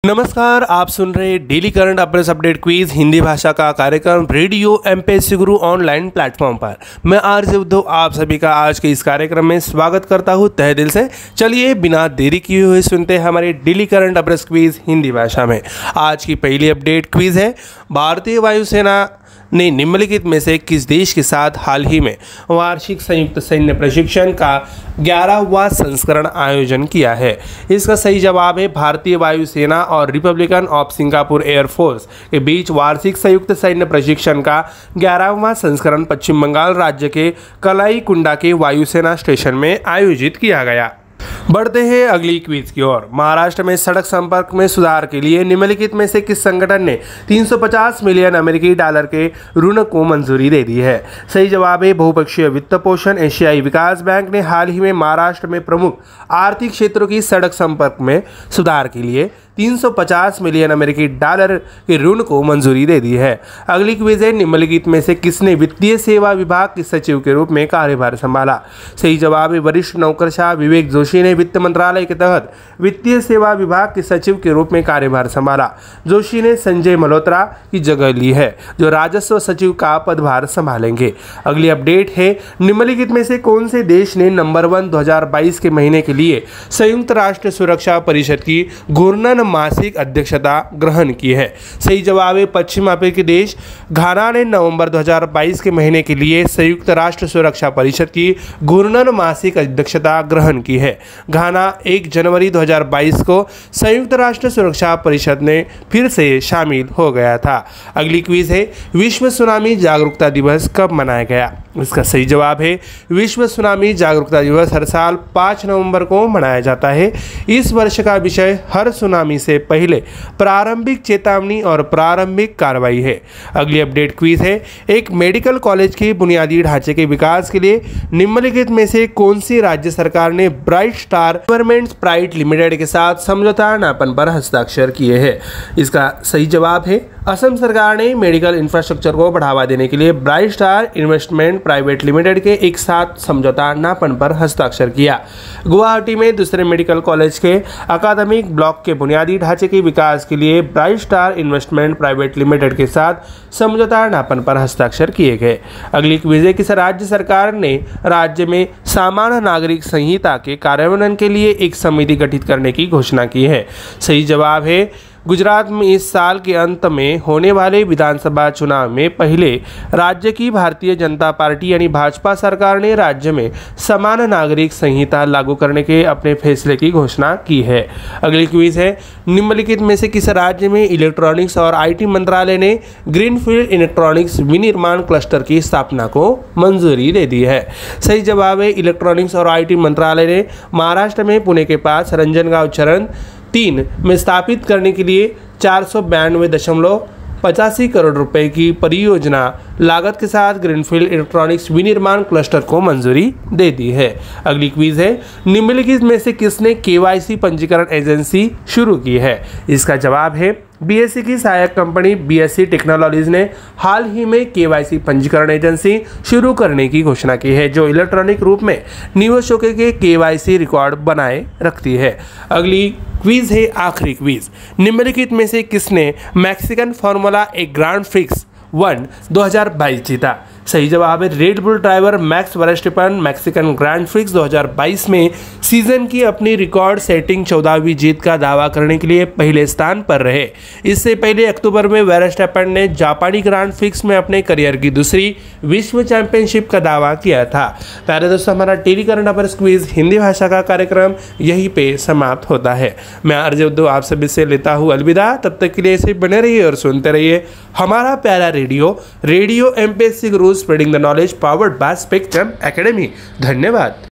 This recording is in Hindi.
नमस्कार, आप सुन रहे daily current affairs update quiz Hindi भाषा का कार्यक्रम रेडियो एमपीएससी गुरु ऑनलाइन प्लेटफॉर्म पर। मैं आरजे उद्धव आप सभी का आज के इस कार्यक्रम में स्वागत करता हूं तहे दिल से। चलिए बिना देरी किए हुए सुनते हैं हमारे daily current affairs quiz Hindi भाषा में। आज की पहली अपडेट क्विज है, भारतीय वायुसेना ने निम्नलिखित में से किस देश के साथ हाल ही में वार्षिक संयुक्त सैन्य प्रशिक्षण का 11वां संस्करण आयोजन किया है। इसका सही जवाब है भारतीय वायुसेना और रिपब्लिकन ऑफ सिंगापुर एयरफोर्स के बीच वार्षिक संयुक्त सैन्य प्रशिक्षण का 11वां संस्करण पश्चिम बंगाल राज्य के कलाईकुंडा के वायुसेना स्टेशन में आयोजित किया गया। बढ़ते हैं अगली क्विज की ओर। महाराष्ट्र में सड़क संपर्क में सुधार के लिए निम्नलिखित में से किस संगठन ने 350 मिलियन अमेरिकी डॉलर के ऋण को मंजूरी दे दी है? सही जवाब है बहुपक्षीय वित्त पोषण। एशियाई विकास बैंक ने हाल ही में महाराष्ट्र में प्रमुख आर्थिक क्षेत्रों की सड़क संपर्क में सुधार के लिए 350 मिलियन अमेरिकी डॉलर के ऋण को मंजूरी दे दी है। अगली क्विज है, निम्नलिखित में से किसने वित्तीय सेवा विभाग के सचिव के रूप में कार्यभार संभाला? सही जवाब है वरिष्ठ नौकरशाह विवेक जोशी ने वित्त मंत्रालय के तहत वित्तीय सेवा विभाग के सचिव के रूप में कार्यभार संभाला। जोशी ने संजय मल्होत्रा की जगह ली है, जो राजस्व सचिव का पदभार संभालेंगे। अगली अपडेट है, निम्नलिखित में से कौन से देश ने नंबर 1 2022 के महीने के लिए संयुक्त राष्ट्र सुरक्षा परिषद की घूर्णन मासिक अध्यक्षता ग्रहण की है? सही जवाब है पश्चिम अफ्रीकी देश घाना ने नवंबर 2022 के महीने के लिए संयुक्त राष्ट्र सुरक्षा परिषद की घूर्णन मासिक अध्यक्षता ग्रहण की है। घाना 1 जनवरी 2022 को संयुक्त राष्ट्र सुरक्षा परिषद में फिर से शामिल हो गया था। अगली क्विज है, विश्व सुनामी जागरूकता दिवस कब मनाया गया? इसका सही जवाब है विश्व सुनामी जागरूकता दिवस हर साल 5 नवंबर को मनाया जाता है। इस वर्ष का विषय हर सुनामी से पहले प्रारंभिक चेतावनी और प्रारंभिक कार्रवाई है। अगली अपडेट क्विज है, एक मेडिकल कॉलेज के बुनियादी ढांचे के विकास के लिए निम्नलिखित में से कौन सी राज्य सरकार ने bright star governments private limited के साथ समझौता ज्ञापन पर हस्ताक्षर किए हैं? इसका सही जवाब है असम सरकार ने मेडिकल इंफ्रास्ट्रक्चर को बढ़ावा देने के लिए bright star investment private limited के एक साथ समझौता ज्ञापन पर हस्ताक्षर किया। गुवाहाटी में दूसरे मेडिकल कॉलेज के अकादमिक ब्लॉक के बुनियादी ढांचे के विकास के लिए bright star investment private limited के साथ समझौता ज्ञापन पर हस्ताक्षर किए गए। अगली क्विज है, किस राज्य सरकार ने राज्य में सामान्य नागरिक संहिता के कार्यान्वयन के लिए एक समिति गठित करने की घोषणा की है? सही जवाब है गुजरात में इस साल के अंत में होने वाले विधानसभा चुनाव में पहले राज्य की भारतीय जनता पार्टी यानी भाजपा सरकार ने राज्य में समान नागरिक संहिता लागू करने के अपने फैसले की घोषणा की है। अगली क्विज है, निम्नलिखित में से किस राज्य में इलेक्ट्रॉनिक्स और आईटी मंत्रालय ने ग्रीनफील्ड इलेक्ट्रॉनिक्स विनिर्माण क्लस्टर की स्थापना को मंजूरी दे दी है? सही जवाब है इलेक्ट्रॉनिक्स और आईटी मंत्रालय ने महाराष्ट्र में पुणे के पास रंजनगांव चरण 3 में स्थापित करने के लिए 492.85 करोड़ रुपए की परियोजना लागत के साथ ग्रीनफील्ड इलेक्ट्रॉनिक्स विनिर्माण क्लस्टर को मंजूरी दे दी है। अगली क्विज है, निम्नलिखित में से किसने केवाईसी पंजीकरण एजेंसी शुरू की है? इसका जवाब है बीएससी की सहायक कंपनी बीएससी टेक्नोलॉजीज ने हाल ही में केवाईसी पंजीकरण एजेंसी शुरू करने की घोषणा की है, जो इलेक्ट्रॉनिक रूप में निवेशकों के केवाईसी रिकॉर्ड बनाए रखती है। अगली क्विज है आखिरी क्विज, निम्नलिखित में से किसने मैक्सिकन फार्मूला एक ग्रांड प्रिक्स 1 2022 जीता? सही जवाब है red bull driver max Verstappen Mexican grand prix 2022 में सीजन की अपनी रिकॉर्ड सेटिंग 14वीं जीत का दावा करने के लिए पहले स्थान पर रहे। इससे पहले अक्टूबर में वर्स्टैपेन ने जापानी ग्रैंड प्रिक्स में अपने करियर की दूसरी विश्व चैंपियनशिप का दावा किया था। प्यारे दोस्तों, हमारा daily current affairs quiz Hindi भाषा का कार्यक्रम यहीं पे समाप्त होता है। मैं आरजे उद्धव आप सभी से लेता हूँ अलविदा। तब तक के लिए ऐसे बने रहिए और सुनते रहिए हमारा प्यारा radio MPSC Guru, spreading the knowledge, powered by spectrum academy. धन्यवाद।